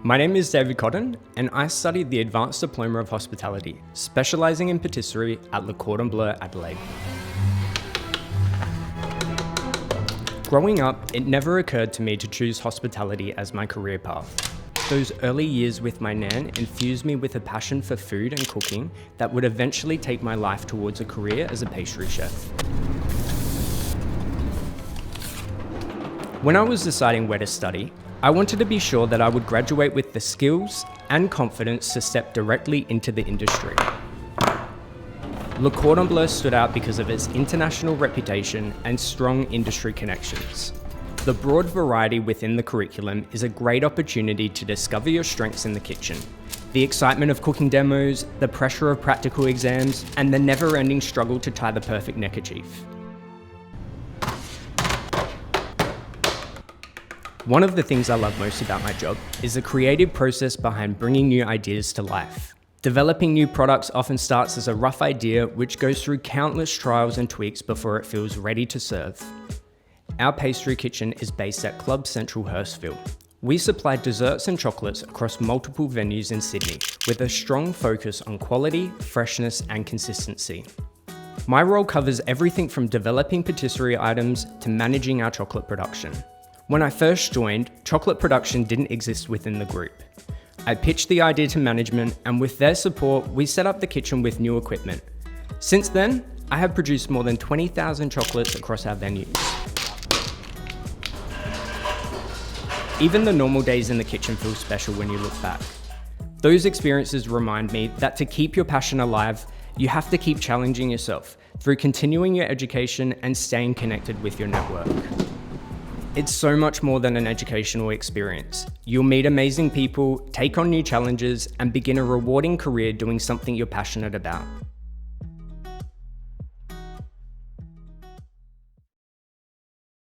My name is David Cotton, and I studied the Advanced Diploma of Hospitality, specialising in patisserie at the Cordon Bleu Adelaide. Growing up, it never occurred to me to choose hospitality as my career path. Those early years with my nan infused me with a passion for food and cooking that would eventually take my life towards a career as a pastry chef. When I was deciding where to study, I wanted to be sure that I would graduate with the skills and confidence to step directly into the industry. Le Cordon Bleu stood out because of its international reputation and strong industry connections. The broad variety within the curriculum is a great opportunity to discover your strengths in the kitchen. The excitement of cooking demos, the pressure of practical exams, and the never-ending struggle to tie the perfect neckerchief. One of the things I love most about my job is the creative process behind bringing new ideas to life. Developing new products often starts as a rough idea which goes through countless trials and tweaks before it feels ready to serve. Our pastry kitchen is based at Club Central Hurstville. We supply desserts and chocolates across multiple venues in Sydney with a strong focus on quality, freshness and consistency. My role covers everything from developing patisserie items to managing our chocolate production. When I first joined, chocolate production didn't exist within the group. I pitched the idea to management, and with their support, we set up the kitchen with new equipment. Since then, I have produced more than 20,000 chocolates across our venues. Even the normal days in the kitchen feel special when you look back. Those experiences remind me that to keep your passion alive, you have to keep challenging yourself through continuing your education and staying connected with your network. It's so much more than an educational experience. You'll meet amazing people, take on new challenges, and begin a rewarding career doing something you're passionate about.